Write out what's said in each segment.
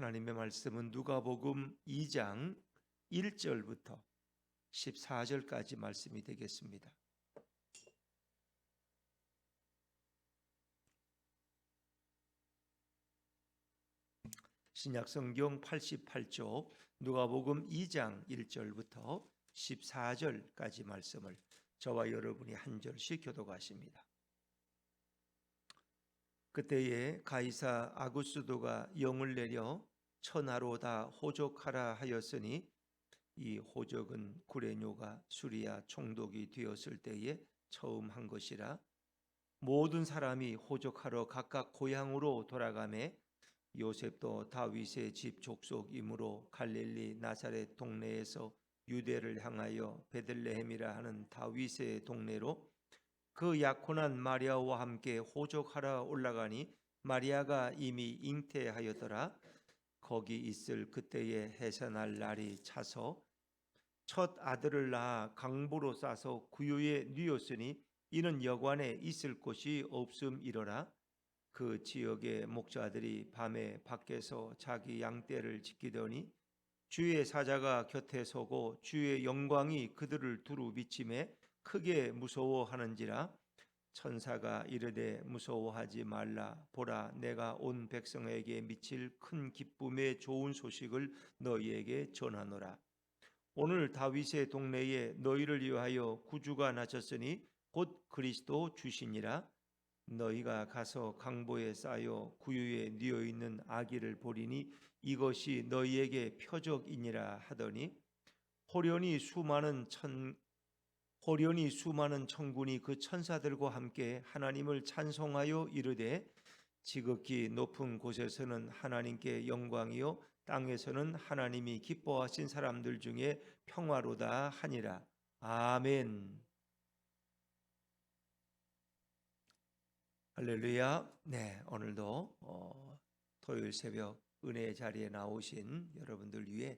하나님의 말씀은 누가복음 2장 1절부터 14절까지 말씀이 되겠습니다. 신약성경 88쪽 누가복음 2장 1절부터 14절까지 말씀을 저와 여러분이 한 절씩 교독하십니다. 그때에 가이사 아구스도가 영을 내려 천하로 다 호족하라 하였으니 이 호족은 구레뇨가 수리아 총독이 되었을 때에 처음 한 것이라. 모든 사람이 호족하러 각각 고향으로 돌아가매 요셉도 다윗의 집 족속이므로 갈릴리 나사렛 동네에서 유대를 향하여 베들레헴이라 하는 다윗의 동네로 그 약혼한 마리아와 함께 호족하러 올라가니 마리아가 이미 잉태하였더라. 거기 있을 그때에 해산할 날이 차서 첫 아들을 낳아 강보로 싸서 구유에 뉘었으니 이는 여관에 있을 곳이 없음이러라. 그 지역의 목자들이 밤에 밖에서 자기 양떼를 지키더니 주의 사자가 곁에 서고 주의 영광이 그들을 두루 비침에 크게 무서워하는지라. 천사가 이르되 무서워하지 말라. 보라, 내가 온 백성에게 미칠 큰 기쁨의 좋은 소식을 너희에게 전하노라. 오늘 다윗의 동네에 너희를 위하여 구주가 나셨으니 곧 그리스도 주시니라. 너희가 가서 강보에 쌓여 구유에 뉘어 있는 아기를 보리니 이것이 너희에게 표적이니라 하더니 호련히 수많은 천군이 그 천사들과 함께 하나님을 찬송하여 이르되 지극히 높은 곳에서는 하나님께 영광이요 땅에서는 하나님이 기뻐하신 사람들 중에 평화로다 하니라. 아멘. 할렐루야. 네, 오늘도 토요일 새벽 은혜의 자리에 나오신 여러분들 위해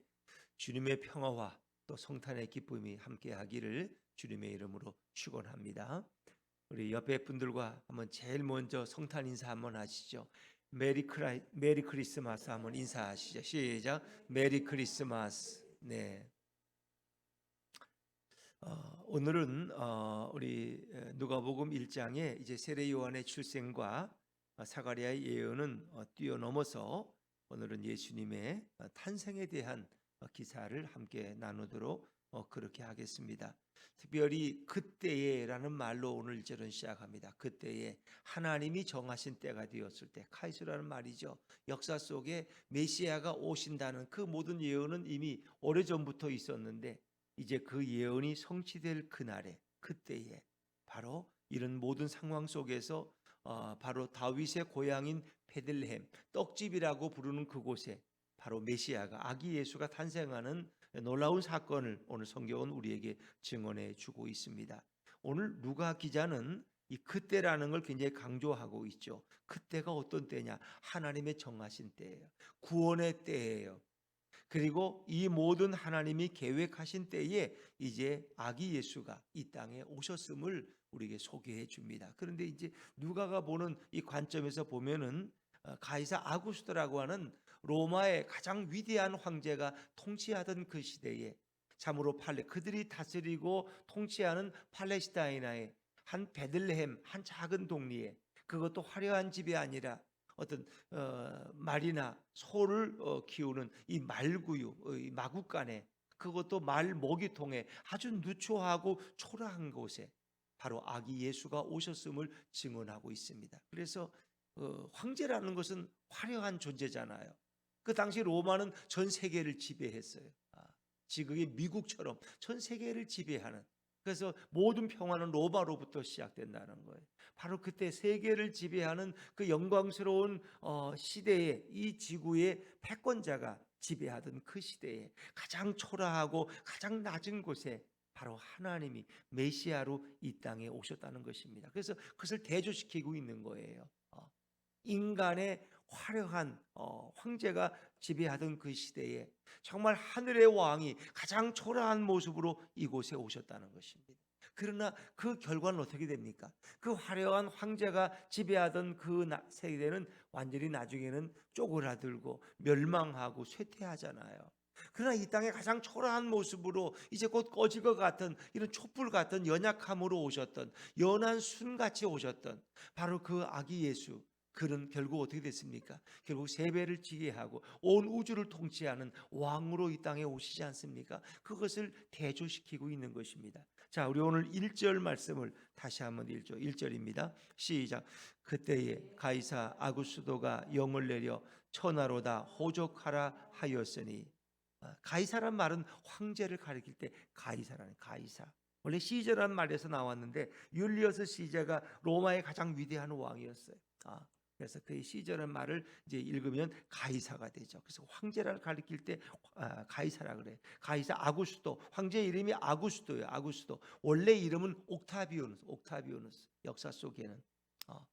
주님의 평화와 또 성탄의 기쁨이 함께하기를 주님의 이름으로 축원합니다. 우리 옆에 분들과 한번 제일 먼저 성탄 인사 한번 하시죠. 메리 크리스마스 한번 인사하시죠. 시작. 메리 크리스마스. 네. 오늘은 우리 누가복음 1장에 이제 세례 요한의 출생과 사가랴의 예언은 뛰어넘어서 오늘은 예수님의 탄생에 대한 기사를 함께 나누도록 그렇게 하겠습니다. 특별히 그때에라는 말로 오늘 절은 시작합니다. 그때에 하나님이 정하신 때가 되었을 때, 카이스라는 말이죠. 역사 속에 메시아가 오신다는 그 모든 예언은 이미 오래전부터 있었는데 이제 그 예언이 성취될 그날에, 그때에 바로 이런 모든 상황 속에서 바로 다윗의 고향인 베들레헴, 떡집이라고 부르는 그곳에 바로 메시아가, 아기 예수가 탄생하는 놀라운 사건을 오늘 성경은 우리에게 증언해 주고 있습니다. 오늘 누가 기자는 이 그때라는 걸 굉장히 강조하고 있죠. 그때가 어떤 때냐? 하나님의 정하신 때예요. 구원의 때예요. 그리고 이 모든 하나님이 계획하신 때에 이제 아기 예수가 이 땅에 오셨음을 우리에게 소개해 줍니다. 그런데 이제 누가가 보는 이 관점에서 보면은 가이사 아구스토라고 하는 로마의 가장 위대한 황제가 통치하던 그 시대에 참으로 그들이 다스리고 통치하는 팔레스타인의 한 베들레헴, 한 작은 동리에, 그것도 화려한 집이 아니라 어떤 말이나 소를 키우는 이 말구유, 이 마구간에, 그것도 말 모기통에 아주 누추하고 초라한 곳에 바로 아기 예수가 오셨음을 증언하고 있습니다. 그래서 황제라는 것은 화려한 존재잖아요. 그 당시 로마는 전 세계를 지배했어요. 지금의 미국처럼 전 세계를 지배하는, 그래서 모든 평화는 로마로부터 시작된다는 거예요. 바로 그때 세계를 지배하는 그 영광스러운 시대에 이 지구의 패권자가 지배하던 그 시대에 가장 초라하고 가장 낮은 곳에 바로 하나님이 메시아로 이 땅에 오셨다는 것입니다. 그래서 그것을 대조시키고 있는 거예요. 인간의 화려한 황제가 지배하던 그 시대에 정말 하늘의 왕이 가장 초라한 모습으로 이곳에 오셨다는 것입니다. 그러나 그 결과는 어떻게 됩니까? 그 화려한 황제가 지배하던 그 세대는 완전히 나중에는 쪼그라들고 멸망하고 쇠퇴하잖아요. 그러나 이 땅에 가장 초라한 모습으로 이제 곧 꺼질 것 같은 이런 촛불 같은 연약함으로 오셨던, 연한 순같이 오셨던 바로 그 아기 예수, 그는 결국 어떻게 됐습니까? 결국 세 배를 지게 하고 온 우주를 통치하는 왕으로 이 땅에 오시지 않습니까? 그것을 대조시키고 있는 것입니다. 자, 우리 오늘 1절 말씀을 다시 한번 읽죠. 1절입니다. 시작. 그때에 가이사 아구스도가 영을 내려 천하로다 호족하라 하였으니. 가이사란 말은 황제를 가리킬 때 가이사라는, 가이사. 원래 시저라는 말에서 나왔는데 율리어스 시저가 로마의 가장 위대한 왕이었어요. 그래서 그 시저라는 말을 이제 읽으면 가이사가 되죠. 그래서 황제를 가리킬 때 가이사라 그래. 가이사 아구스도, 황제 이름이 아구스도예요. 아구스도. 원래 이름은 옥타비오누스. 역사 속에는.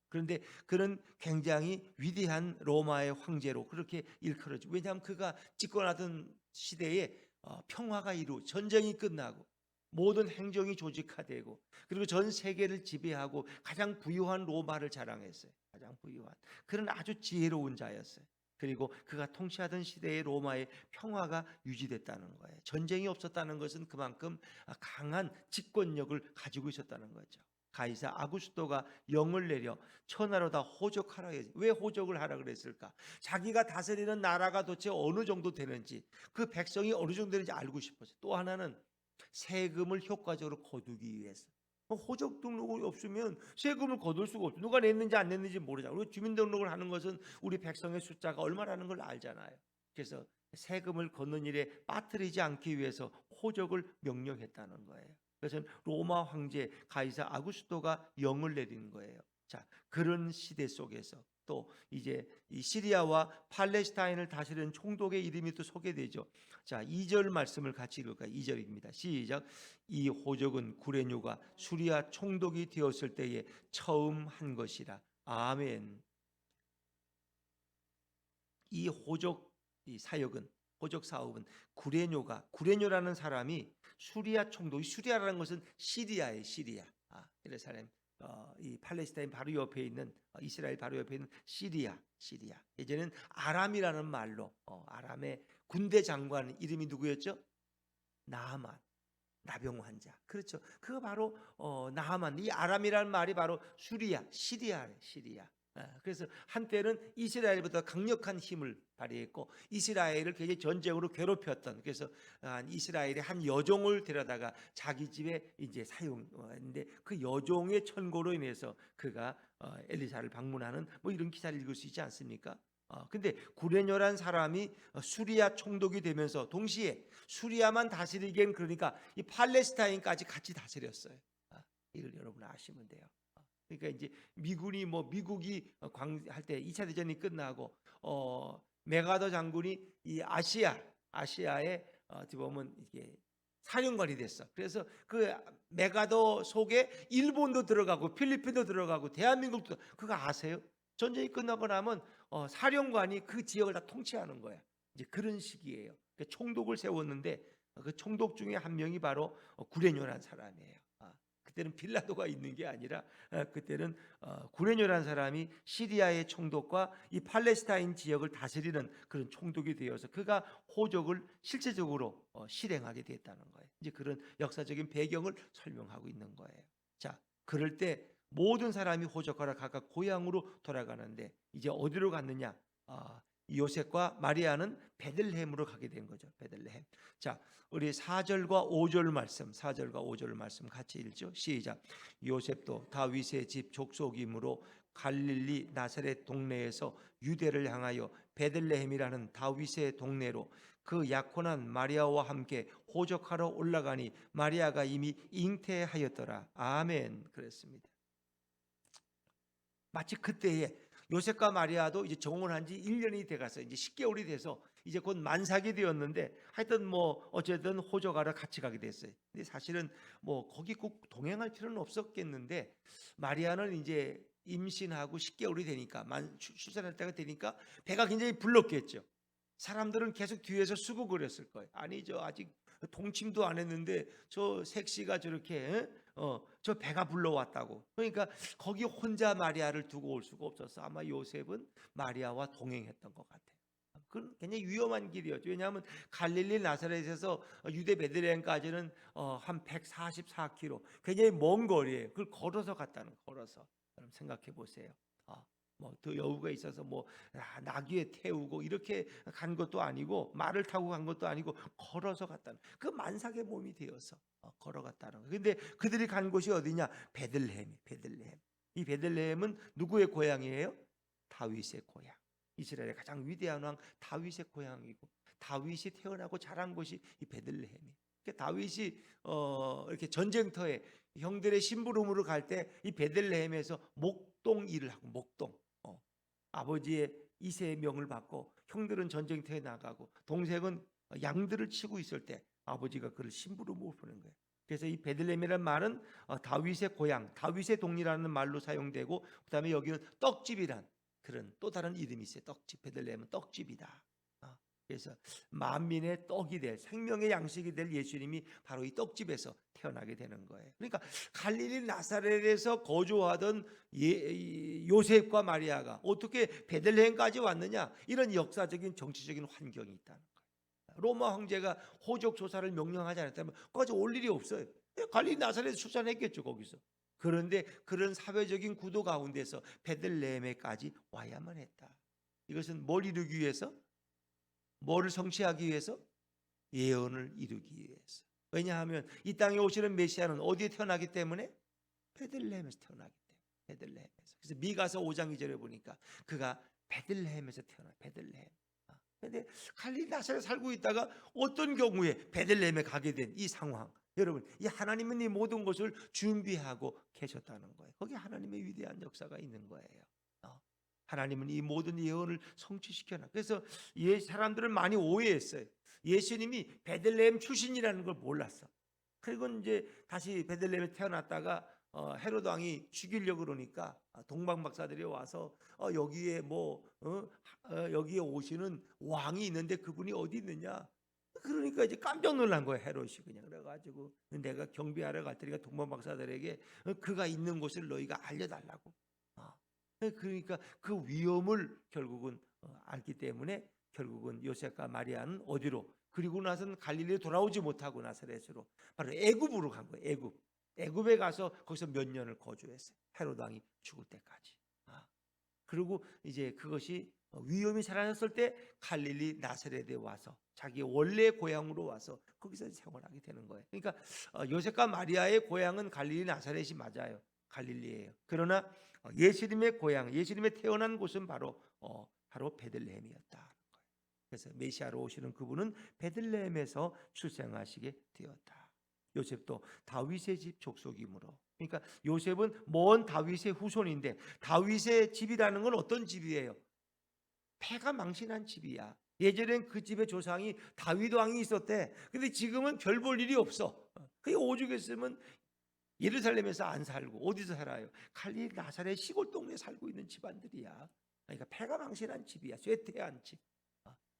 그런데 그는 굉장히 위대한 로마의 황제로 그렇게 일컬어지고, 왜냐하면 그가 집권하던 시대에 평화가 전쟁이 끝나고 모든 행정이 조직화되고, 그리고 전 세계를 지배하고 가장 부유한 로마를 자랑했어요. 가장 부유한 그는 아주 지혜로운 자였어요. 그리고 그가 통치하던 시대의 로마의 평화가 유지됐다는 거예요. 전쟁이 없었다는 것은 그만큼 강한 집권력을 가지고 있었다는 거죠. 가이사 아구스토가 영을 내려 천하로다 호족하라 했어요. 왜 호족을 하라 그랬을까? 자기가 다스리는 나라가 도대체 어느 정도 되는지, 그 백성이 어느 정도 되는지 알고 싶었어요. 또 하나는 세금을 효과적으로 거두기 위해서. 호적 등록이 없으면 세금을 거둘 수가 없죠. 누가 냈는지 안 냈는지 모르잖아요. 우리 주민등록을 하는 것은 우리 백성의 숫자가 얼마라는 걸 알잖아요. 그래서 세금을 걷는 일에 빠뜨리지 않기 위해서 호적을 명령했다는 거예요. 그래서 로마 황제 가이사 아구스토가 영을 내린 거예요. 자, 그런 시대 속에서 또 이제 이 시리아와 팔레스타인을 다스리는 총독의 이름이 또 소개되죠. 자, 2절 말씀을 같이 읽을까요? 2절입니다. 시작. 이 호적은 구레뇨가 수리아 총독이 되었을 때에 처음 한 것이라. 아멘. 이 호적, 이 사역은, 호적 사업은 구레뇨라는 사람이 수리아 총독, 수리아라는 것은 시리아예요. 시리아. 예루살렘, 이 팔레스타인 바로 옆에 있는, 이스라엘 바로 옆에 있는 시리아. 예전에는 아람이라는 말로, 아람의 군대 장관 이름이 누구였죠? 나하만, 나병 환자. 그렇죠. 그거 바로 나하만. 이 아람이라는 말이 바로 시리아래. 그래서 한때는 이스라엘보다 강력한 힘을 발휘했고 이스라엘을 굉장히 전쟁으로 괴롭혔던, 그래서 이스라엘의 한 여종을 데려다가 자기 집에 이제 사용했는데 그 여종의 천고로 인해서 그가 엘리사를 방문하는 뭐 이런 기사를 읽을 수 있지 않습니까? 근데 구레뇨란 사람이 수리아 총독이 되면서 동시에 수리아만 다스리기엔, 그러니까 이 팔레스타인까지 같이 다스렸어요. 이걸 여러분 아시면 돼요. 그러니까 이제 미국이 할 때 2차 대전이 끝나고 메가더 장군이 이 아시아에 어떻게 보면 이게 사령관이 됐어. 그래서 그 메가더 속에 일본도 들어가고 필리핀도 들어가고 대한민국도, 그거 아세요? 전쟁이 끝나고 나면 사령관이 그 지역을 다 통치하는 거야. 이제 그런 시기예요. 그러니까 총독을 세웠는데 그 총독 중에 한 명이 바로 구레뇨라는 사람이에요. 그때는 빌라도가 있는 게 아니라 그때는 구레뇨라는 사람이 시리아의 총독과 이 팔레스타인 지역을 다스리는 그런 총독이 되어서 그가 호적을 실제적으로 실행하게 됐다는 거예요. 이제 그런 역사적인 배경을 설명하고 있는 거예요. 자, 그럴 때 모든 사람이 호적하러 각각 고향으로 돌아가는데 이제 어디로 갔느냐? 요셉과 마리아는 베들레헴으로 가게 된 거죠. 베들레헴. 자, 우리 4절과 5절 말씀 같이 읽죠. 시작. 요셉도 다윗의 집 족속이므로 갈릴리 나사렛 동네에서 유대를 향하여 베들레헴이라는 다윗의 동네로 그 약혼한 마리아와 함께 호적하러 올라가니 마리아가 이미 잉태하였더라. 아멘. 그랬습니다. 마치 그때에 요셉과 마리아도 이제 정혼한 지 1년이 돼가서 이제 10개월이 돼서 이제 곧 만삭이 되었는데, 하여튼 뭐 어쨌든 호적하러 같이 가게 됐어요. 근데 사실은 뭐 거기 꼭 동행할 필요는 없었겠는데, 마리아는 이제 임신하고 10개월이 되니까 출산할 때가 되니까 배가 굉장히 불렀겠죠. 사람들은 계속 뒤에서 수고거렸을 거예요. 아니죠, 아직 동침도 안 했는데 저 색시가 저렇게 저 배가 불러왔다고. 그러니까 거기 혼자 마리아를 두고 올 수가 없었어. 아마 요셉은 마리아와 동행했던 것 같아요. 그건 굉장히 위험한 길이었죠. 왜냐하면 갈릴리 나사렛에서 유대 베들레헴까지는 한 144km, 굉장히 먼 거리예요. 그걸 걸어서 갔다는 거, 걸어서. 여러분 생각해 보세요. 뭐 더 여우가 있어서 뭐 나귀에 태우고 이렇게 간 것도 아니고 말을 타고 간 것도 아니고 걸어서 갔다는, 그 만삭의 몸이 되어서 걸어갔다는 거예요. 근데 그들이 간 곳이 어디냐? 베들레헴이. 베들레헴. 이 베들레헴은 누구의 고향이에요? 다윗의 고향. 이스라엘의 가장 위대한 왕 다윗의 고향이고, 다윗이 태어나고 자란 곳이 이 베들레헴이에요. 그러니까 다윗이 이렇게 전쟁터에 형들의 심부름으로 갈 때 이 베들레헴에서 목동 일을 하고, 목동, 아버지의 이세의 명을 받고, 형들은 전쟁터에 나가고 동생은 양들을 치고 있을 때 아버지가 그를 심부름으로 보낸 거예요. 그래서 이 베들레헴이라는 말은 다윗의 고향, 다윗의 동이라는 말로 사용되고, 그다음에 여기는 떡집이란 그런 또 다른 이름이 있어요. 떡집. 베들레헴은 떡집이다. 그래서 만민의 떡이 될, 생명의 양식이 될 예수님이 바로 이 떡집에서 태어나게 되는 거예요. 그러니까 갈릴리 나사렛에서 거주하던 요셉과 마리아가 어떻게 베들레헴까지 왔느냐? 이런 역사적인 정치적인 환경이 있다는 거예요. 로마 황제가 호적 조사를 명령하지 않았다면 거기까지 올 일이 없어요. 갈릴리 나사렛에서 출산했겠죠, 거기서. 그런데 그런 사회적인 구도 가운데서 베들레헴에까지 와야만 했다. 이것은 뭘 이루기 위해서? 뭐를 성취하기 위해서? 예언을 이루기 위해서. 왜냐하면 이 땅에 오시는 메시아는 어디에 태어나기 때문에? 베들레헴에서 태어나기 때문에. 베들레헴에서. 그래서 미가서 5장 2절에 보니까 그가 베들레헴에서 태어나. 베들레헴. 그런데 갈릴리 나사렛에 살고 있다가 어떤 경우에 베들레헴에 가게 된 이 상황, 여러분, 이 하나님은 이 모든 것을 준비하고 계셨다는 거예요. 거기 하나님의 위대한 역사가 있는 거예요. 하나님은 이 모든 예언을 성취시켜놔. 그래서 사람들은 많이 오해했어요. 예수님이 베들레헴 출신이라는 걸 몰랐어. 그리고 이제 다시 베들레헴에 태어났다가 헤로드 왕이 죽이려고 그러니까 동방 박사들이 와서 여기에 여기에 오시는 왕이 있는데 그분이 어디 있느냐? 그러니까 이제 깜짝 놀란 거예요, 헤롯이. 그냥 그래가지고 내가 경비하러 갈 테니까 동방 박사들에게 그가 있는 곳을 너희가 알려달라고. 그러니까 그 위험을 결국은 알기 때문에 결국은 요셉과 마리아는 어디로? 그리고 나서는 갈릴리에 돌아오지 못하고 나사렛으로 바로 애굽으로 간 거예요. 애굽. 애굽에 가서 거기서 몇 년을 거주했어요. 헤로드 왕이 죽을 때까지. 그리고 이제 그것이 위험이 사라졌을 때 갈릴리 나사렛에 와서 자기의 원래 고향으로 와서 거기서 생활하게 되는 거예요. 그러니까 요셉과 마리아의 고향은 갈릴리 나사렛이 맞아요. 갈릴리예요. 그러나 예수님의 고향, 예수님의 태어난 곳은 바로 베들레헴이었다. 그래서 메시아로 오시는 그분은 베들레헴에서 출생하시게 되었다. 요셉도 다윗의 집 족속이므로. 그러니까 요셉은 먼 다윗의 후손인데, 다윗의 집이라는 건 어떤 집이에요? 패가 망신한 집이야. 예전엔 그 집의 조상이 다윗 왕이 있었대. 근데 지금은 별 볼 일이 없어. 그 오죽했으면 예루살렘에서 안 살고 어디서 살아요? 갈릴리 나사렛 시골 동네에 살고 있는 집안들이야. 그러니까 패가 망신한 집이야. 쇠퇴한 집.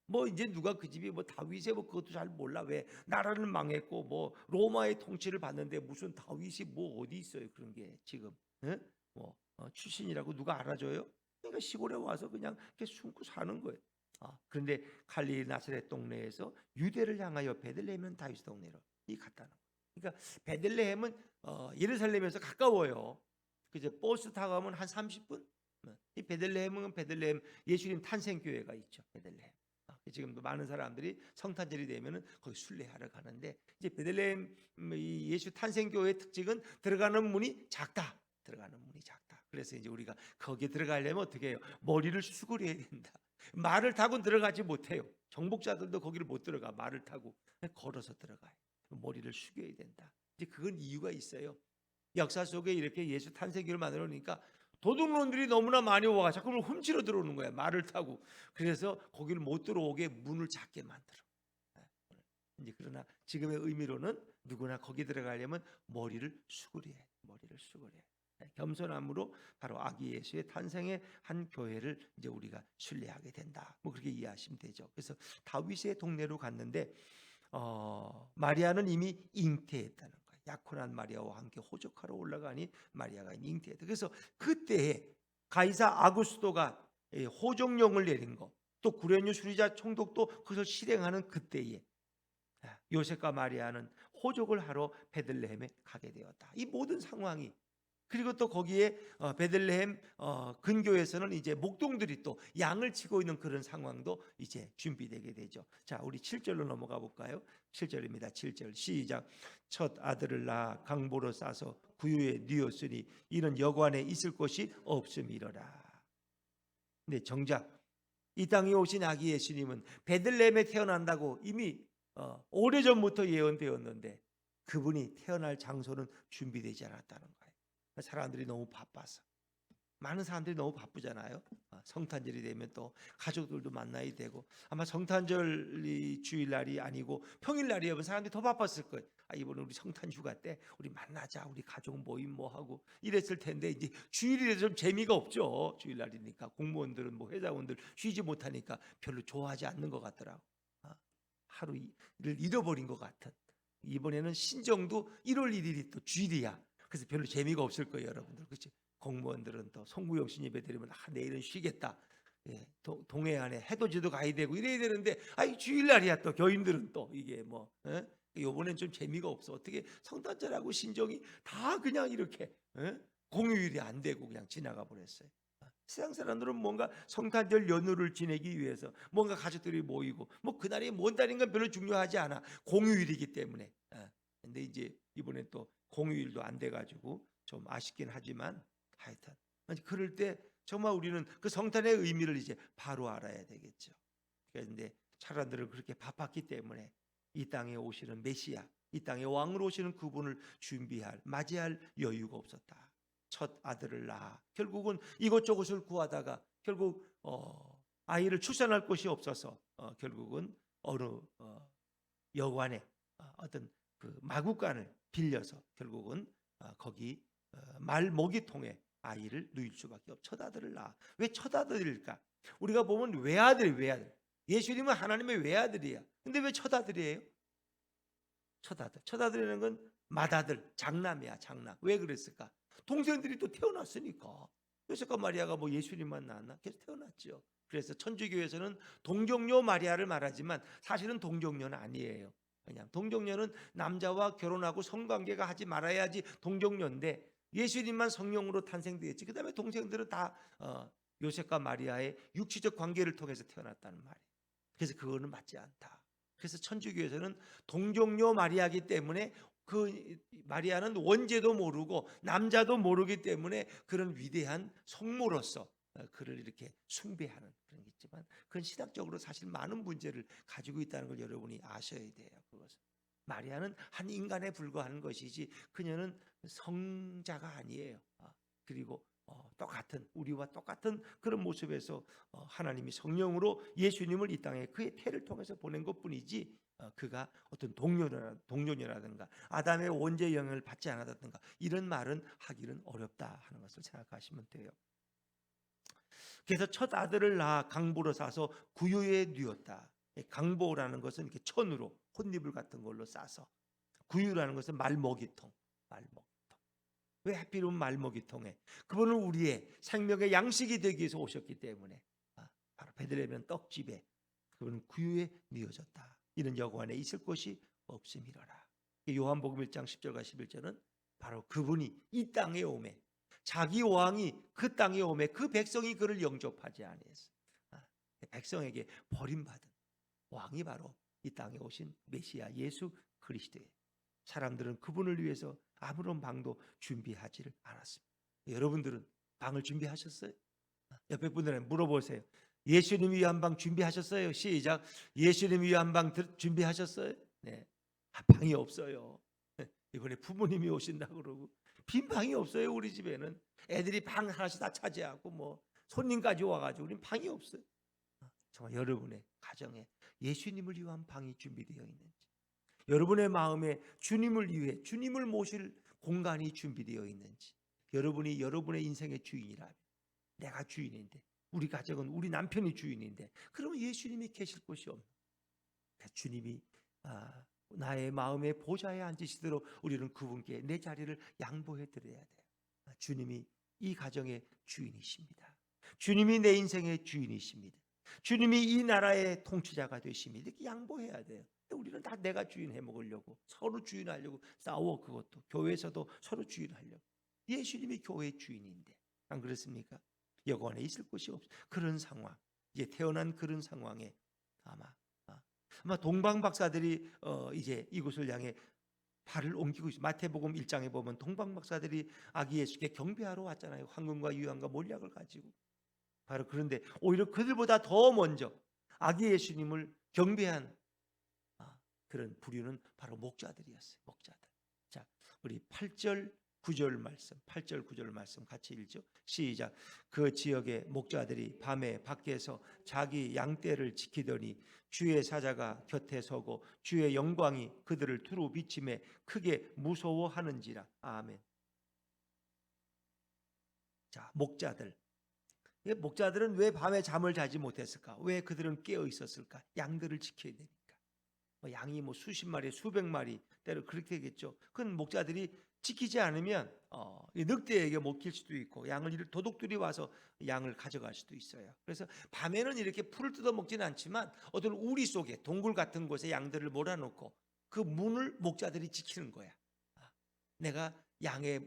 뭐 이제 누가 그 집이 뭐 다윗의 그것도 잘 몰라. 왜? 나라는 망했고 뭐 로마의 통치를 받는데 무슨 다윗이 뭐 어디 있어요? 그런 게 지금 출신이라고 누가 알아줘요? 그러니까 시골에 와서 그냥 이렇게 숨고 사는 거예요. 그런데 갈릴리 나사렛 동네에서 유대를 향하여 베들레헴은 다윗 동네로 갔다는 거예요. 그러니까 베들레헴은 예루살렘에서 가까워요. 그죠? 버스 타고 가면 한 30분. 이 베들레헴은 베들레헴 예수님 탄생교회가 있죠. 베들레헴. 지금도 많은 사람들이 성탄절이 되면은 거기 순례하러 가는데, 이제 베들레헴 이 예수 탄생교회의 특징은 들어가는 문이 작다. 들어가는 문이 작다. 그래서 이제 우리가 거기에 들어가려면 어떻게 해요? 머리를 수그려야 된다. 말을 타고 들어가지 못해요. 정복자들도 거기를 못 들어가. 말을 타고 걸어서 들어가요. 머리를 숙여야 된다. 이제 그건 이유가 있어요. 역사 속에 이렇게 예수 탄생교를 만들어 놓으니까 도둑놈들이 너무나 많이 와가 자꾸 훔치러 들어오는 거야. 말을 타고. 그래서 거기를 못 들어오게 문을 작게 만들어. 이제 그러나 지금의 의미로는 누구나 거기 들어가려면 머리를 수그려야 해. 머리를 수그려야 해. 겸손함으로 바로 아기 예수의 탄생의 한 교회를 이제 우리가 순례하게 된다. 뭐 그렇게 이해하시면 되죠. 그래서 다윗의 동네로 갔는데 마리아는 이미 잉태했다는 거예요. 약혼한 마리아와 함께 호적하러 올라가니 마리아가 잉태했다. 그래서 그때에 가이사 아구스도가 호적령을 내린 거, 또 구레뉴 수리자 총독도 그것을 실행하는 그때에 요셉과 마리아는 호적을 하러 베들레헴에 가게 되었다. 이 모든 상황이, 그리고 또 거기에 베들레헴 근교에서는 이제 목동들이 또 양을 치고 있는 그런 상황도 이제 준비되게 되죠. 자, 우리 7절로 넘어가 볼까요? 7절입니다. 7절 시작. 첫 아들을 낳아 강보로 싸서 구유에 뉘었으니 이는 여관에 있을 곳이 없음이러라. 근데 정작 이 땅에 오신 아기 예수님은 베들레헴에 태어난다고 이미 오래전부터 예언되었는데 그분이 태어날 장소는 준비되지 않았다는 거예요. 사람들이 너무 바빠서, 많은 사람들이 너무 바쁘잖아요. 성탄절이 되면 또 가족들도 만나야 되고, 아마 성탄절이 주일날이 아니고 평일날이면 사람들이 더 바빴을 거예요. 이번에 우리 성탄 휴가 때 우리 만나자, 우리 가족 모임 뭐 하고 이랬을 텐데, 이제 주일이라서 좀 재미가 없죠. 주일날이니까 공무원들은 뭐 회사원들 쉬지 못하니까 별로 좋아하지 않는 것 같더라고. 하루를 잃어버린 것 같은. 이번에는 신정도 1월 1일이 또 주일이야. 그래서 별로 재미가 없을 거예요, 여러분들. 그렇죠? 공무원들은 또 송구영 신예배 드리면 내일은 쉬겠다. 동해안에 해돋이도 가야 되고 이래야 되는데 주일날이야. 또 교인들은 또 이게 뭐 요번엔 좀 재미가 없어. 어떻게 성탄절하고 신정이 다 그냥 이렇게 공휴일이 안 되고 그냥 지나가 버렸어요. 세상 사람들은 뭔가 성탄절 연휴를 지내기 위해서 뭔가 가족들이 모이고, 뭐 그날이 뭔 달인 건 별로 중요하지 않아. 공휴일이기 때문에. 근데 이제 이번엔 또 공휴일도 안 돼가지고 좀 아쉽긴 하지만, 하여튼 그럴 때 정말 우리는 그 성탄의 의미를 이제 바로 알아야 되겠죠. 그런데 사람들은 그렇게 바빴기 때문에 이 땅에 오시는 메시아, 이 땅에 왕으로 오시는 그분을 맞이할 여유가 없었다. 첫 아들을 낳아 결국은 이것저것을 구하다가 결국 아이를 출산할 곳이 없어서 결국은 어느 여관에 어떤 그 마구간을 빌려서 결국은 거기 말 모기통에 아이를 누일 수밖에 없어. 첫 아들을 낳아. 왜 첫 아들일까? 우리가 보면 외아들. 예수님은 하나님의 외아들이야. 근데 왜 첫 아들이에요? 첫 아들이라는 건 맏아들, 장남이야, 장남. 왜 그랬을까? 동생들이 또 태어났으니까. 요셉과 마리아가 뭐 예수님만 낳았나? 계속 태어났죠. 그래서 천주교에서는 동정녀 마리아를 말하지만 사실은 동정녀는 아니에요. 그냥 동정녀는 남자와 결혼하고 성관계가 하지 말아야지 동정녀인데, 예수님만 성령으로 탄생되었지. 그다음에 동생들은 다 요셉과 마리아의 육체적 관계를 통해서 태어났다는 말이에요. 그래서 그거는 맞지 않다. 그래서 천주교에서는 동정녀 마리아이기 때문에 그 마리아는 원죄도 모르고 남자도 모르기 때문에 그런 위대한 성모로서 그를 이렇게 숭배하는 그런 게 있지만, 그건 신학적으로 사실 많은 문제를 가지고 있다는 걸 여러분이 아셔야 돼요. 그것은 마리아는 한 인간에 불과한 것이지 그녀는 성자가 아니에요. 그리고 똑같은, 우리와 똑같은 그런 모습에서 하나님이 성령으로 예수님을 이 땅에 그의 태를 통해서 보낸 것뿐이지 그가 어떤 동료라든가 아담의 원죄 영향을 받지 않았다든가 이런 말은 하기는 어렵다 하는 것을 생각하시면 돼요. 그래서 첫 아들을 낳아 강보로 싸서 구유에 뉘었다. 강보라는 것은 이렇게 천으로 콧니불 같은 걸로 싸서, 구유라는 것은 말먹이통. 왜 하필이면 말먹이통에? 그분은 우리의 생명의 양식이 되기 위해서 오셨기 때문에 바로 베들레헴 떡집에 그분은 구유에 뉘어졌다. 이는 여관에 있을 곳이 없음이러라. 요한복음 1장 10절과 11절은 바로 그분이 이 땅에 오매, 자기 왕이 그 땅에 오매 그 백성이 그를 영접하지 아니했어. 백성에게 버림받은 왕이 바로 이 땅에 오신 메시아 예수 그리스도예요. 사람들은 그분을 위해서 아무런 방도 준비하지를 않았습니다. 여러분들은 방을 준비하셨어요? 옆에 분들은 물어보세요. 예수님 위한 방 준비하셨어요? 시작. 예수님 위한 방 준비하셨어요? 네. 방이 없어요. 이번에 부모님이 오신다고 그러고 빈 방이 없어요. 우리 집에는 애들이 방 하나씩 다 차지하고 뭐 손님까지 와가지고 우린 방이 없어요. 정말 여러분의 가정에 예수님을 위한 방이 준비되어 있는지, 여러분의 마음에 주님을 위해 주님을 모실 공간이 준비되어 있는지, 여러분이 여러분의 인생의 주인이라면, 내가 주인인데 우리 가정은 우리 남편이 주인인데 그러면 예수님이 계실 곳이 없는, 주님이 나의 마음의 보좌에 앉으시도록 우리는 그분께 내 자리를 양보해 드려야 돼요. 주님이 이 가정의 주인이십니다. 주님이 내 인생의 주인이십니다. 주님이 이 나라의 통치자가 되십니다. 이렇게 양보해야 돼요. 근데 우리는 다 내가 주인 해 먹으려고, 서로 주인하려고 싸워. 그것도 교회에서도 서로 주인하려고. 예수님이 교회의 주인인데 안 그렇습니까? 여관에 있을 곳이 없어. 그런 상황, 이제 태어난 그런 상황에 아마 동방 박사들이 이제 이곳을 향해 발을 옮기고 있어요. 마태복음 1장에 보면 동방 박사들이 아기 예수께 경배하러 왔잖아요. 황금과 유황과 몰약을 가지고. 바로 그런데 오히려 그들보다 더 먼저 아기 예수님을 경배한 그런 부류는 바로 목자들이었어요. 목자들. 자, 우리 8절 9절 말씀, 8절 9절 말씀 같이 읽죠. 시작. 그 지역의 목자들이 밤에 밖에서 자기 양떼를 지키더니 주의 사자가 곁에 서고 주의 영광이 그들을 두루 비침에 크게 무서워하는지라. 아멘. 자, 목자들. 목자들은 왜 밤에 잠을 자지 못했을까? 왜 그들은 깨어 있었을까? 양들을 지켜야 되니까. 양이 수십 마리, 수백 마리 때로 그렇게 되겠죠. 그건 목자들이 지키지 않으면 늑대에게 먹힐 수도 있고 양을 도둑들이 와서 양을 가져갈 수도 있어요. 그래서 밤에는 이렇게 풀을 뜯어 먹지는 않지만 어떤 우리 속에 동굴 같은 곳에 양들을 몰아놓고 그 문을 목자들이 지키는 거야. 내가 양의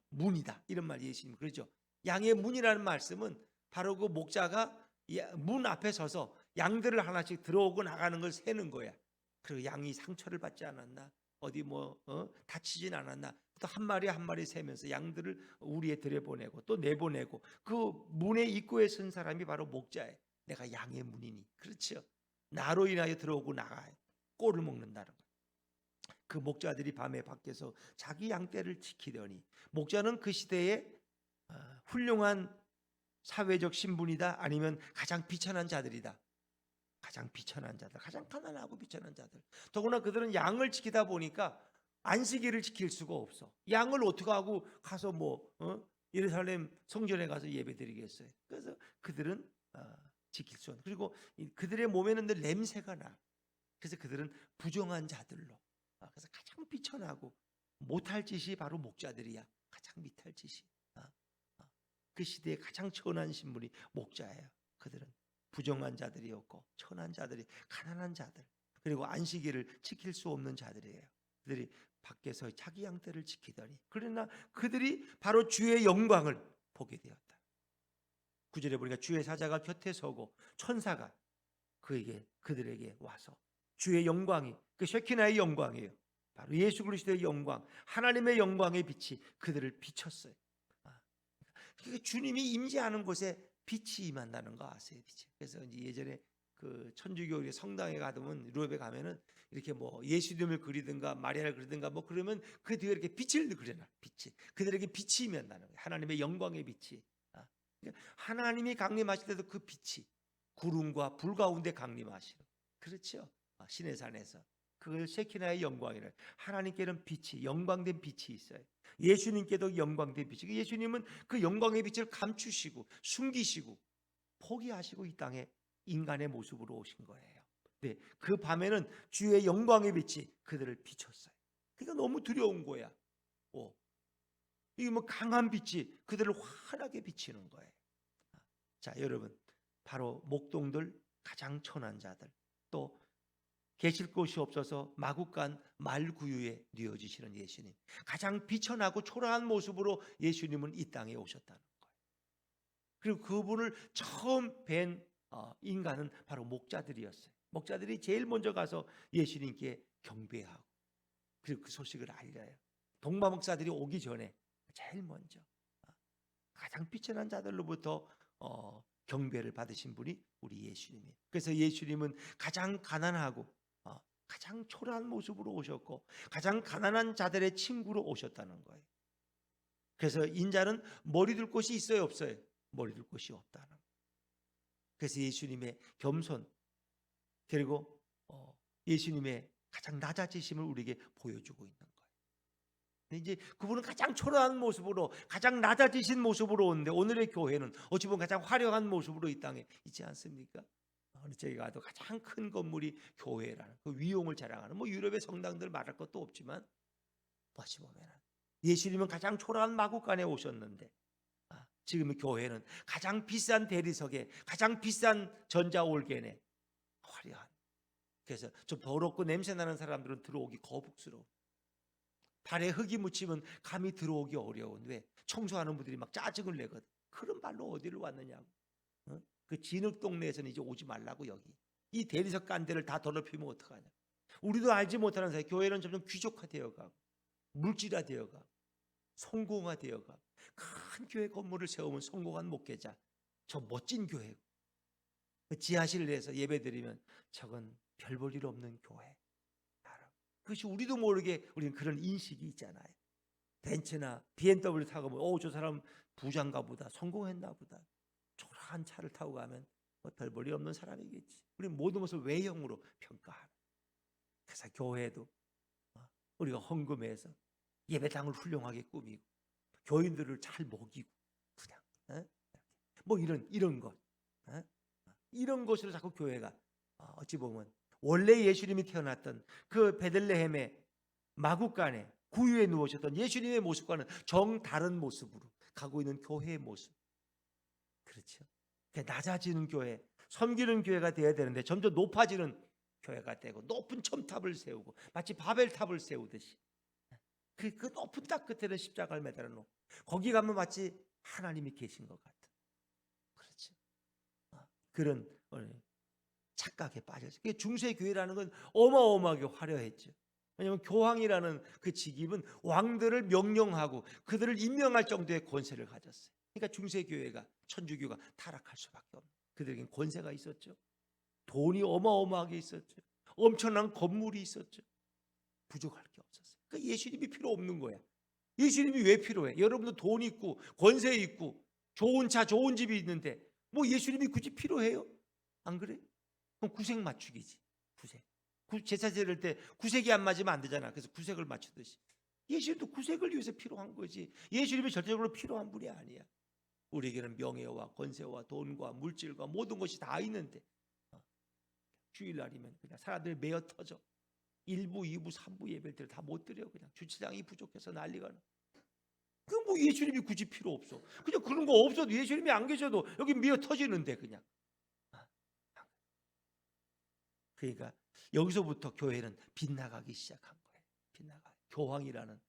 문이다 이런 말 예수님 그러죠. 양의 문이라는 말씀은 바로 그 목자가 문 앞에 서서 양들을 하나씩 들어오고 나가는 걸 세는 거야. 그리고 양이 상처를 받지 않았나, 어디 다치진 않았나, 또 한 마리 한 마리 세면서 양들을 우리에 들여보내고 또 내보내고, 그 문의 입구에 선 사람이 바로 목자예요. 내가 양의 문이니. 그렇죠. 나로 인하여 들어오고 나가요. 꼴을 먹는다는 거예요. 그 목자들이 밤에 밖에서 자기 양떼를 지키더니, 목자는 그 시대에 훌륭한 사회적 신분이다, 아니면 가장 비천한 자들이다. 가장 비천한 자들, 가장 가난하고 비천한 자들. 더구나 그들은 양을 지키다 보니까 안식일을 지킬 수가 없어. 양을 어떻게 하고 가서 예루살렘 성전에 가서 예배드리겠어요. 그래서 그들은 지킬 수 없는. 그리고 그들의 몸에는 늘 냄새가 나. 그래서 그들은 부정한 자들로. 그래서 가장 비천하고 못할 짓이 바로 목자들이야. 가장 못할 짓이. 그 시대의 가장 천한 신분이 목자예요. 그들은 부정한 자들이었고 천한 자들이, 가난한 자들, 그리고 안식일을 지킬 수 없는 자들이에요. 그들이 밖에서 자기 양떼를 지키더니, 그러나 그들이 바로 주의 영광을 보게 되었다. 9절에 보니까 주의 사자가 곁에 서고 천사가 그들에게 와서 주의 영광이, 그 쉐키나의 영광이에요. 바로 예수 그리스도의 영광, 하나님의 영광의 빛이 그들을 비췄어요. 그러니까 주님이 임재하는 곳에 빛이 임한다는 거 아세요? 빛이. 그래서 이제 예전에 그 천주교 성당에 가면, 유럽에 가면은 이렇게 예수님을 그리든가 마리아를 그리든가 그러면 그 뒤에 이렇게 빛을 그려놔. 빛이. 그들에게 빛이 임한다는 거예요. 하나님의 영광의 빛이. 그러니까 하나님이 강림하실 때도 그 빛이 구름과 불 가운데 강림하시고, 그렇죠? 신의 산에서 그 셰키나의 영광이래. 하나님께는 빛이, 영광된 빛이 있어요. 예수님께도 영광된 빛이. 예수님은 그 영광의 빛을 감추시고 숨기시고 포기하시고 이 땅에 인간의 모습으로 오신 거예요. 네, 그 밤에는 주의 영광의 빛이 그들을 비췄어요. 그러니까 너무 두려운 거야. 이게 강한 빛이 그들을 환하게 비치는 거예요. 자, 여러분, 바로 목동들, 가장 천한 자들, 또 계실 곳이 없어서 마국간 말구유에 뉘어지시는 예수님, 가장 비천하고 초라한 모습으로 예수님은 이 땅에 오셨다는 거예요. 그리고 그분을 처음 뵌 인간은 바로 목자들이었어요. 목자들이 제일 먼저 가서 예수님께 경배하고, 그리고 그 소식을 알려요. 동방 목사들이 오기 전에 제일 먼저 가장 비천한 자들로부터 경배를 받으신 분이 우리 예수님이에요. 그래서 예수님은 가장 가난하고 가장 초라한 모습으로 오셨고, 가장 가난한 자들의 친구로 오셨다는 거예요. 그래서 인자는 머리 둘 곳이 있어요, 없어요? 머리 둘 곳이 없다는 거예요. 그래서 예수님의 겸손, 그리고 예수님의 가장 낮아지심을 우리에게 보여주고 있는 거예요. 이제 그분은 가장 초라한 모습으로, 가장 낮아지신 모습으로 오는데, 오늘의 교회는 어찌 보면 가장 화려한 모습으로 이 땅에 있지 않습니까? 어느 쪽에 가도 가장 큰 건물이 교회라는 그 위용을 자랑하는 뭐 유럽의 성당들 말할 것도 없지만 다시 보면 예수님은 가장 초라한 마구간에 오셨는데 지금 교회는 가장 비싼 대리석에 가장 비싼 전자올겐에 화려한, 그래서 좀 더럽고 냄새나는 사람들은 들어오기 거북스러워. 발에 흙이 묻히면 감히 들어오기 어려운, 왜? 청소하는 분들이 막 짜증을 내거든. 그런 발로 어디를 왔느냐고. 그 진흙 동네에서는 이제 오지 말라고. 여기 이 대리석 깐대를 다 더럽히면 어떡하냐. 우리도 알지 못하는 사이 교회는 점점 귀족화되어 가고 물질화되어 가고 성공화되어 가고, 큰 교회 건물을 세우면 성공한 목회자, 저 멋진 교회고, 지하실을 내서 예배드리면 저건 별 볼 일 없는 교회. 그것이 우리도 모르게 우리는 그런 인식이 있잖아요. 벤츠나 BMW 타고 보면 저 사람 부자인가 보다, 성공했나 보다. 초라한 차를 타고 가면 별 볼 일 없는 사람이겠지. 우리는 모든 것을 외형으로 평가하는. 그래서 교회도 우리가 헌금해서 예배당을 훌륭하게 꾸미고 교인들을 잘 먹이고 그냥 뭐 이런 것, 이런 것으로 자꾸 교회가 어찌 보면 원래 예수님이 태어났던 그 베들레헴의 마구간에 구유에 누우셨던 예수님의 모습과는 정다른 모습으로 가고 있는 교회의 모습. 그렇죠. 낮아지는 교회, 섬기는 교회가 되어야 되는데 점점 높아지는 교회가 되고 높은 첨탑을 세우고 마치 바벨탑을 세우듯이 그 높은 탑 끝에는 십자가를 매달아 놓고 거기 가면 마치 하나님이 계신 것 같은, 그렇죠. 그런 착각에 빠졌어요. 중세 교회라는 건 어마어마하게 화려했죠. 왜냐하면 교황이라는 그 직임은 왕들을 명령하고 그들을 임명할 정도의 권세를 가졌어요. 그러니까 중세 교회가, 천주교가 타락할 수밖에 없는, 그들에겐 권세가 있었죠. 돈이 어마어마하게 있었죠. 엄청난 건물이 있었죠. 부족할 게 없었어요. 그러니까 예수님이 필요 없는 거야. 예수님이 왜 필요해? 여러분도 돈 있고 권세 있고 좋은 차 좋은 집이 있는데 뭐 예수님이 굳이 필요해요? 안 그래? 그럼 구색 맞추기지. 구색. 제사 지낼 때 구색이 안 맞으면 안 되잖아. 그래서 구색을 맞추듯이 예수님도 구색을 위해서 필요한 거지. 예수님이 절대적으로 필요한 분이 아니야. 우리에게는 명예와 권세와 돈과 물질과 모든 것이 다 있는데 주일날이면 그냥 사람들이 메어 터져. 1부, 2부, 3부 예배를 다 못 드려. 그냥 주차장이 부족해서 난리가 나. 그럼 뭐 예수님이 굳이 필요 없어. 그냥 그런 거 없어도, 예수님이 안 계셔도 여기 미어 터지는데 그냥. 그러니까 여기서부터 교회는 빗나가기 시작한 거예요. 빗나가. 교황이라는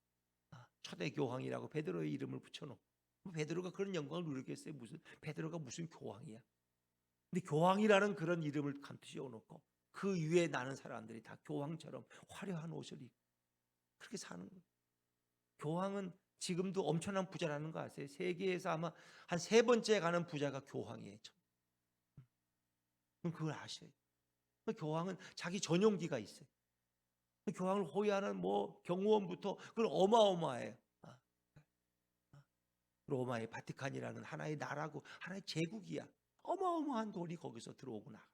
초대 교황이라고 베드로의 이름을 붙여놓고, 베드로가 그런 영광을 누리겠어요? 베드로가 무슨 교황이야? 근데 교황이라는 그런 이름을 감추어놓고 그 위에 나는 사람들이 다 교황처럼 화려한 옷을 입고 그렇게 사는 거예요. 교황은 지금도 엄청난 부자라는 거 아세요? 세계에서 아마 한 3번째 가는 부자가 교황이에요. 그걸 아셔야 돼요. 교황은 자기 전용기가 있어요. 교황을 호위하는 뭐 경호원부터 그건 어마어마해요. 로마의 바티칸이라는 하나의 나라고 하나의 제국이야. 어마어마한 돈이 거기서 들어오구나.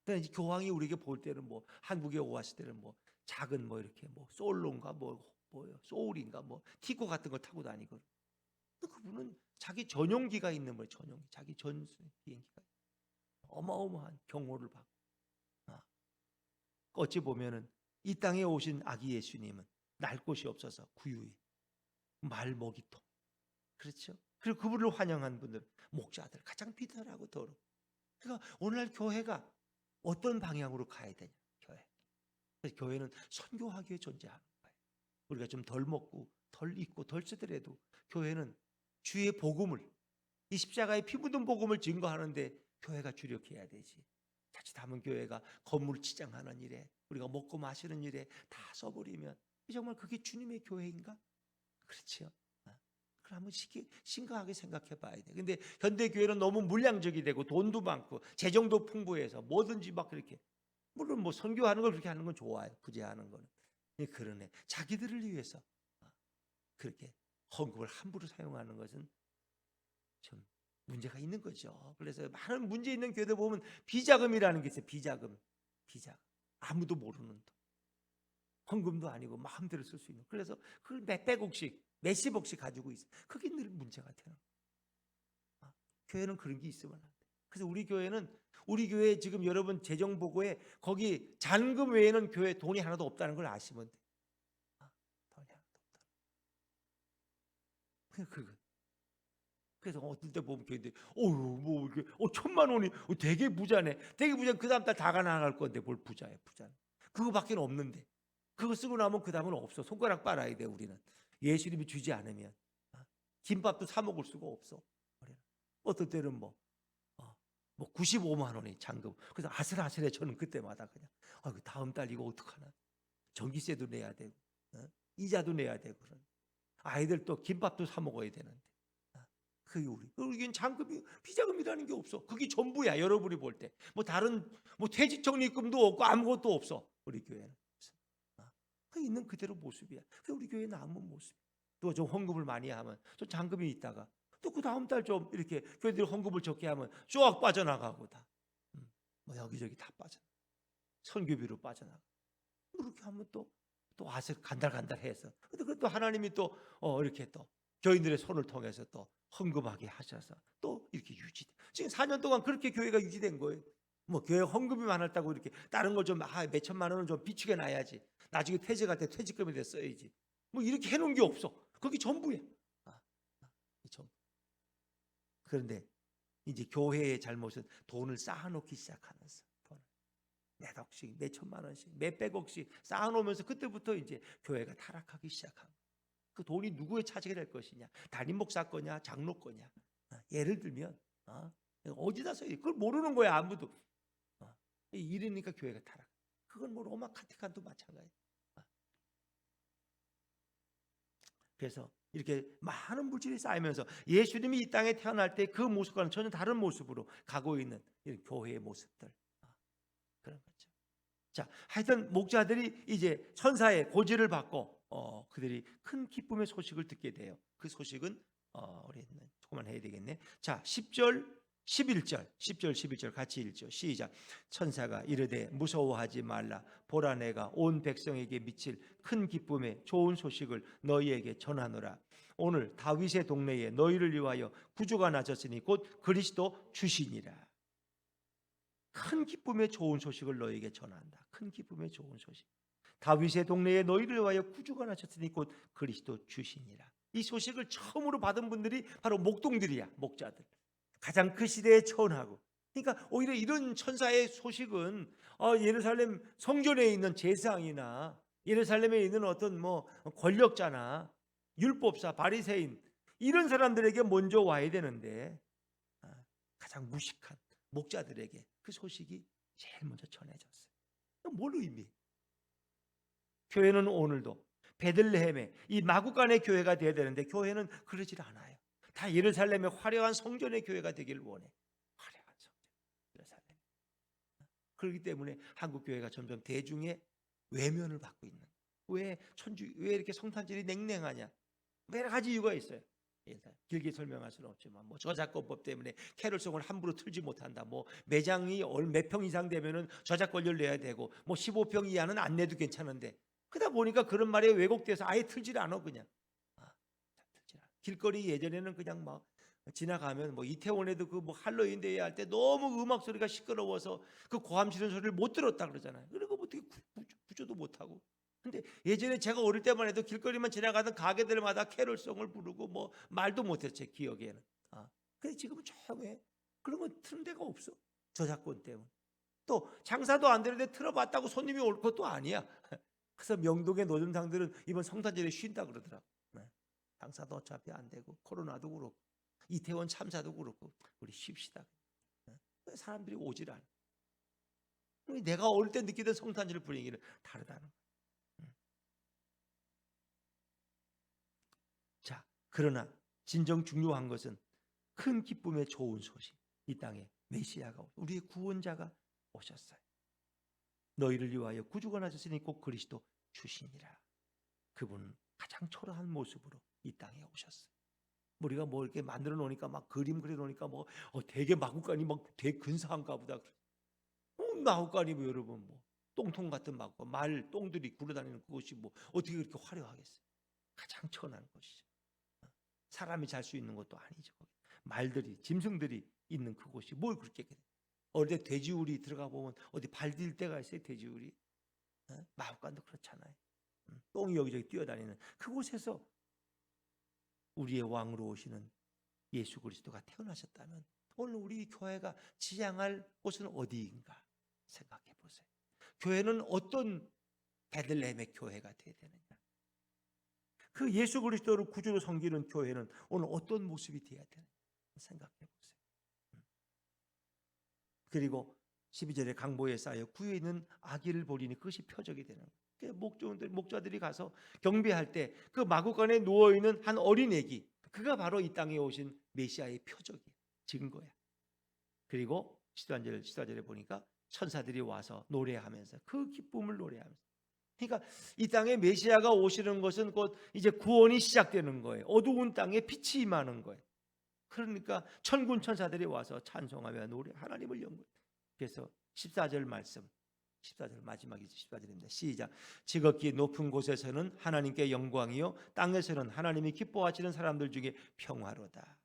그러니까 교황이 우리에게 볼 때는 뭐 한국에 왔을 때는 뭐 작은 뭐 이렇게 뭐 솔로인가 뭐 소울인가 뭐 티코 같은 걸 타고 다니고, 그분은 자기 전용기가 있는 거예요. 전용기, 자기 전술 비행기가 어마어마한 경호를 받고. 어찌 보면은 이 땅에 오신 아기 예수님은 날 곳이 없어서 구유에 말 먹이통, 그렇죠. 그리고 그분을 환영한 분들, 목자들 가장 비단하고 더럽고. 그러니까 오늘날 교회가 어떤 방향으로 가야 되냐? 그래서 교회는 선교하기 위해 존재하는 거예요. 우리가 좀 덜 먹고 덜 입고 덜 쓰더라도 교회는 주의 복음을, 이 십자가의 피 묻은 복음을 증거하는데 교회가 주력해야 되지. 자칫하면 교회가 건물 치장하는 일에, 우리가 먹고 마시는 일에 다 써버리면 정말 그게 주님의 교회인가? 그렇죠. 그럼 한번 심각하게 생각해 봐야 돼. 근데 현대 교회는 너무 물량적이 되고 돈도 많고 재정도 풍부해서 뭐든지 막 그렇게, 물론 뭐 선교하는 걸 그렇게 하는 건 좋아요. 부재하는 거는. 그러네. 자기들을 위해서 그렇게 헌금을 함부로 사용하는 것은 좀 문제가 있는 거죠. 그래서 많은 문제 있는 교회들 보면 비자금이라는 게 있어요. 비자금. 아무도 모르는 돈. 헌금도 아니고 마음대로 쓸 수 있는. 그래서 그걸 몇백억씩, 몇십억씩 가지고 있어요. 그게 늘 문제가 되는 거예요. 교회는 그런 게 있으면 안 돼. 그래서 우리 교회 지금 여러분 재정 보고에 거기 잔금 외에는 교회 돈이 하나도 없다는 걸 아시면 돼요. 돈이 하나도 없다. 그래서 어떨 때 보면 교회들 뭐 이렇게 1,000만 원이 되게 부자네. 되게 부자. 그 다음 달 다 가난할 건데 뭘 부자야, 부자. 그거밖에 없는데. 그거 쓰고 나면 그 다음은 없어. 손가락 빨아야 돼, 우리는. 예수님이 주지 않으면. 김밥도 사 먹을 수가 없어. 어떨 때는 뭐 95만 원이 잔금. 그래서 아슬아슬해. 저는 그때마다 그냥 다음 달 이거 어떡하나. 전기세도 내야 되고 이자도 내야 되고 아이들 또 김밥도 사 먹어야 되는데. 그게 우리는 잔금이 비자금이라는 게 없어. 그게 전부야. 여러분이 볼 때 다른 퇴직 적립금도 없고 아무것도 없어. 우리 교회는 그 있는 그대로 모습이야. 그 우리 교회 남은 모습. 또 좀 헌금을 많이 하면 또 잔금이 있다가 또 그 다음 달 좀 이렇게 교회들이 헌금을 적게 하면 쫙 빠져나가고 다 여기저기 다 선교비로 빠져나가. 그렇게 하면 또 아슬 간달간달해서. 근데 또 하나님이 또 이렇게 또 교인들의 손을 통해서 또 헌금하게 하셔서 또 이렇게 유지돼. 지금 4년 동안 그렇게 교회가 유지된 거예요. 교회 헌금이 많았다고 이렇게 다른 걸 좀 몇천만 원은 좀 비축해 놔야지. 나중에 퇴직할 때 퇴직금에 대 써야지. 이렇게 해놓은 게 없어. 그게 전부야. 전부. 그런데 이제 교회의 잘못은 돈을 쌓아놓기 시작하면서 몇 억씩, 몇 천만 원씩, 몇 백억씩 쌓아놓으면서 그때부터 이제 교회가 타락하기 시작한 거예요. 그 돈이 누구의 차지가 될 것이냐? 담임 목사 거냐, 장로 거냐? 예를 들면 어디다 써야 돼? 그걸 모르는 거야 아무도. 이러니까 교회가 타락. 그건 로마 카티칸도 마찬가지. 그래서 이렇게 많은 물질이 쌓이면서 예수님이 이 땅에 태어날 때 그 모습과는 전혀 다른 모습으로 가고 있는 이런 교회의 모습들. 그런 거죠. 자, 하여튼 목자들이 이제 천사의 고지를 받고 그들이 큰 기쁨의 소식을 듣게 돼요. 그 소식은 우리 조금만 해야 되겠네. 자, 10절 11절 같이 읽죠. 시작. 천사가 이르되 무서워하지 말라. 보라 내가 온 백성에게 미칠 큰 기쁨의 좋은 소식을 너희에게 전하노라. 오늘 다윗의 동네에 너희를 위하여 구주가 나셨으니 곧 그리스도 주시니라. 큰 기쁨의 좋은 소식을 너희에게 전한다. 큰 기쁨의 좋은 소식. 다윗의 동네에 너희를 위하여 구주가 나셨으니 곧 그리스도 주시니라. 이 소식을 처음으로 받은 분들이 바로 목동들이야. 목자들. 가장 그 시대에 처음하고. 그러니까 오히려 이런 천사의 소식은 예루살렘 성전에 있는 제사장이나 예루살렘에 있는 어떤 권력자나 율법사, 바리새인 이런 사람들에게 먼저 와야 되는데 가장 무식한 목자들에게 그 소식이 제일 먼저 전해졌어요. 뭘 의미해? 교회는 오늘도 베들레헴에 이 마구간의 교회가 되어야 되는데 교회는 그러질 않아요. 다 예루살렘의 화려한 성전의 교회가 되길 원해. 화려한 성전, 예루살렘. 그렇기 때문에 한국 교회가 점점 대중의 외면을 받고 있는. 왜 이렇게 성탄절이 냉랭하냐? 여러 가지 이유가 있어요. 길게 설명할 수는 없지만 저작권법 때문에 캐롤송을 함부로 틀지 못한다. 매장이 몇 평 이상 되면은 저작권료를 내야 되고 15평 이하는 안 내도 괜찮은데 그러다 보니까 그런 말이 왜곡돼서 아예 틀질 않아 그냥. 길거리 예전에는 그냥 지나가면 이태원에도 그 할로윈 데이 할 때 너무 음악 소리가 시끄러워서 그 고함 지르는 소리를 못 들었다 그러잖아요. 그리고 어떻게 구조도 못 하고. 근데 예전에 제가 어릴 때만 해도 길거리만 지나가던 가게들마다 캐롤송을 부르고 말도 못했죠 기억에는. 근데 지금은 조용해. 그런 건 틀는 데가 없어. 저작권 때문에. 또 장사도 안 되는데 틀어봤다고 손님이 올 것도 아니야. 그래서 명동의 노점상들은 이번 성탄절에 쉰다 그러더라고. 장사도 어차피 안 되고 코로나도 그렇고 이태원 참사도 그렇고 우리 쉽시다. 사람들이 오질 않아. 내가 어릴 때 느끼던 성탄절 분위기는 다르다는 거야. 자, 그러나 진정 중요한 것은 큰 기쁨의 좋은 소식. 이 땅에 메시아가 우리의 구원자가 오셨어요. 너희를 위하여 구주가 나셨으니 곧 그리스도 주시니라. 그분은 가장 초라한 모습으로 이 땅에 오셨어요. 우리가 이렇게 만들어 놓으니까 그림 그려 놓으니까 되게 마구간이 되게 근사한가 보다. 마구간이 여러분 똥통 같은 마구간, 말 똥들이 굴러다니는 그것이 어떻게 그렇게 화려하겠어요? 가장 천한 것이죠. 사람이 잘 수 있는 것도 아니죠. 말들이 짐승들이 있는 그곳이 뭘 그렇게 어릴 때 돼지우리 들어가 보면 어디 발딜 때가 있어요. 돼지우리. 마구간도 그렇잖아요. 똥이 여기저기 뛰어다니는 그곳에서 우리의 왕으로 오시는 예수 그리스도가 태어나셨다면 오늘 우리 교회가 지향할 곳은 어디인가 생각해 보세요. 교회는 어떤 베들레헴의 교회가 되어야 되느냐. 그 예수 그리스도를 구주로 섬기는 교회는 오늘 어떤 모습이 되어야 되느냐 생각해 보세요. 그리고 12절에 강보에 쌓여 구에 있는 아기를 보리니 그것이 표적이 되는 거예요. 목자들이 가서 경배할 때 그 마구간에 누워있는 한 어린 애기, 그가 바로 이 땅에 오신 메시아의 표적이에요. 증거야. 그리고 14절에 보니까 천사들이 와서 노래하면서 그 기쁨을 노래하면서, 그러니까 이 땅에 메시아가 오시는 것은 곧 이제 구원이 시작되는 거예요. 어두운 땅에 빛이 임하는 거예요. 그러니까 천군 천사들이 와서 찬송하며 노래 하나님을 영광. 그래서 14절 말씀, 14절 마지막이죠. 14절입니다. 시작. 지극히 높은 곳에서는 하나님께 영광이요 땅에서는 하나님이 기뻐하시는 사람들 중에 평화로다.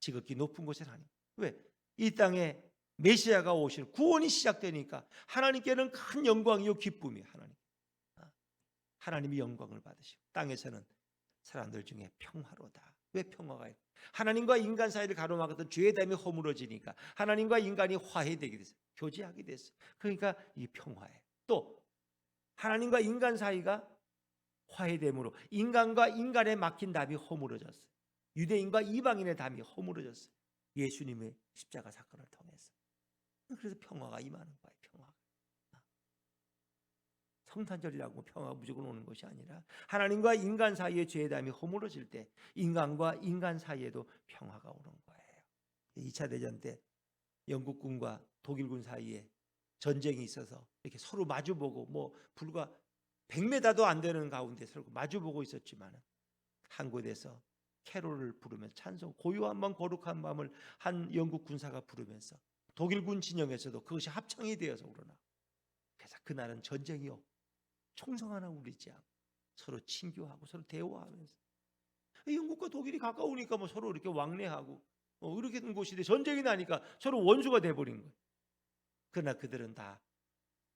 지극히 높은 곳에는 하나님. 왜? 이 땅에 메시아가 오시는 구원이 시작되니까 하나님께는 큰 영광이요 기쁨이 하나님이 영광을 받으시고 땅에서는 사람들 중에 평화로다. 왜 평화가 있고 하나님과 인간 사이를 가로막았던 죄의 담이 허물어지니까 하나님과 인간이 화해되게 됐어요. 교제하게 됐어요. 그러니까 이 평화예요. 또 하나님과 인간 사이가 화해됨으로 인간과 인간의 막힌 담이 허물어졌어요. 유대인과 이방인의 담이 허물어졌어요. 예수님의 십자가 사건을 통해서. 그래서 평화가 임하는 거예요. 평화가. 성탄절이라고 평화가 무조건 오는 것이 아니라 하나님과 인간 사이의 죄의 담이 허물어질 때 인간과 인간 사이에도 평화가 오는 거예요. 2차 대전 때 영국군과 독일군 사이에 전쟁이 있어서 이렇게 서로 마주보고 뭐 불과 100m도 안 되는 가운데 서로 마주보고 있었지만 한 곳에서 캐롤을 부르면 찬송, 고요한 밤 거룩한 밤을 한 영국 군사가 부르면서 독일군 진영에서도 그것이 합창이 되어서 우러나. 그래서 그날은 전쟁이 없고 총성 하나 울리지 않고 서로 친교하고 서로 대화하면서, 영국과 독일이 가까우니까 뭐 서로 이렇게 왕래하고 이렇게 된 곳인데 전쟁이 나니까 서로 원수가 돼버린 거예요. 그러나 그들은 다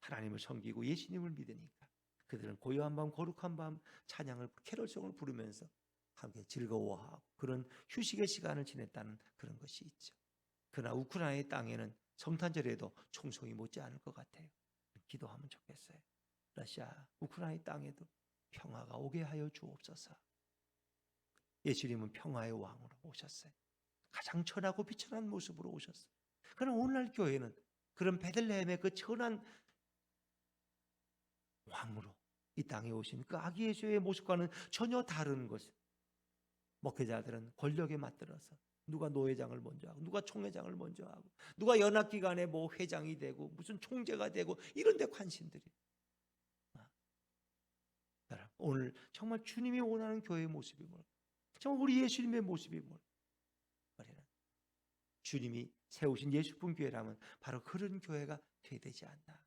하나님을 섬기고 예수님을 믿으니까 그들은 고요한 밤 거룩한 밤 찬양을 캐럴송을 부르면서 함께 즐거워하고 그런 휴식의 시간을 지냈다는 그런 것이 있죠. 그러나 우크라이나의 땅에는 성탄절에도 총성이 못지 않을 것 같아요. 기도하면 좋겠어요. 러시아 우크라이나 땅에도 평화가 오게 하여 주옵소서. 예수님은 평화의 왕으로 오셨어요. 가장 천하고 비천한 모습으로 오셨어요. 그러나 오늘날 교회는 그런 베들레헴의 그 천한 왕으로 이 땅에 오신 그 아기 예수의 모습과는 전혀 다른 것. 목회자들은 권력에 맞들어서 누가 노회장을 먼저 하고 누가 총회장을 먼저 하고 누가 연합기관의 뭐 회장이 되고 무슨 총재가 되고 이런 데 관심들이. 오늘 정말 주님이 원하는 교회의 모습이 뭘까? 정말 우리 예수님의 모습이 뭘까? 주님이 세우신 예수품 교회라면 바로 그런 교회가 되어야 되지 않나.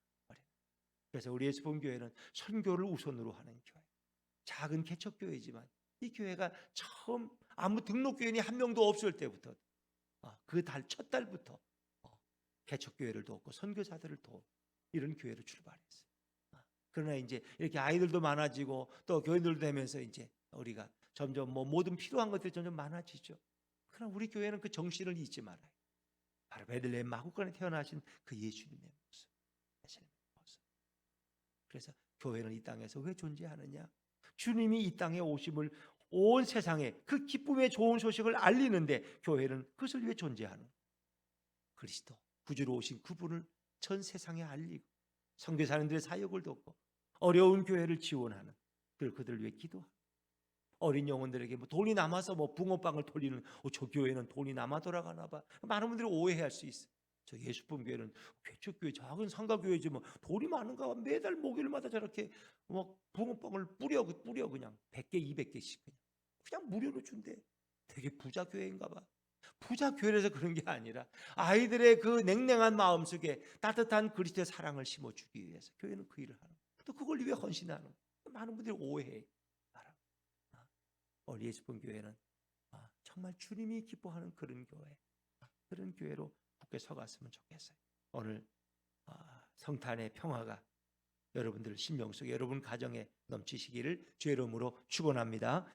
그래서 우리 예수품 교회는 선교를 우선으로 하는 교회. 작은 개척교회지만 이 교회가 처음 아무 등록교인이 한 명도 없을 때부터 그 첫 달부터 개척교회를 돕고 선교사들을 돕고 이런 교회로 출발했어요. 그러나 이제 이렇게 아이들도 많아지고 또 교인들도 되면서 이제 우리가 점점 뭐 모든 필요한 것들이 점점 많아지죠. 그러나 우리 교회는 그 정신을 잊지 말아요. 바로 베들레헴 마구간에 태어나신 그 예수님의 모습. 그래서 교회는 이 땅에서 왜 존재하느냐? 주님이 이 땅에 오심을 온 세상에 그 기쁨의 좋은 소식을 알리는데 교회는 그것을 위해 존재하는 그리스도 구주로 오신 그분을 전 세상에 알리고 선교사님들의 사역을 돕고 어려운 교회를 지원하는 그들을 위해 기도하고 어린 영혼들에게 뭐 돈이 남아서 뭐 붕어빵을 돌리는 저 교회는 돈이 남아 돌아가나 봐. 많은 분들이 오해할 수 있어. 저 예수품 교회는 개척교회 작은 상가교회지 뭐 돈이 많은가 봐. 매달 목요일마다 저렇게 뭐 붕어빵을 뿌려 그냥 100개 200개씩 그냥 무료로 준대. 되게 부자 교회인가 봐. 부자 교회에서 그런 게 아니라 아이들의 그 냉랭한 마음속에 따뜻한 그리스도의 사랑을 심어주기 위해서 교회는 그 일을 하는 거예요. 또 그걸 위해 헌신하는 거예요. 많은 분들이 오해해. 우리 예수품 교회는 정말 주님이 기뻐하는 그런 교회. 그런 교회로 굳게 서갔으면 좋겠어요. 오늘 성탄의 평화가 여러분들 심령 속에, 여러분 가정에 넘치시기를 주의 이름으로 축원합니다.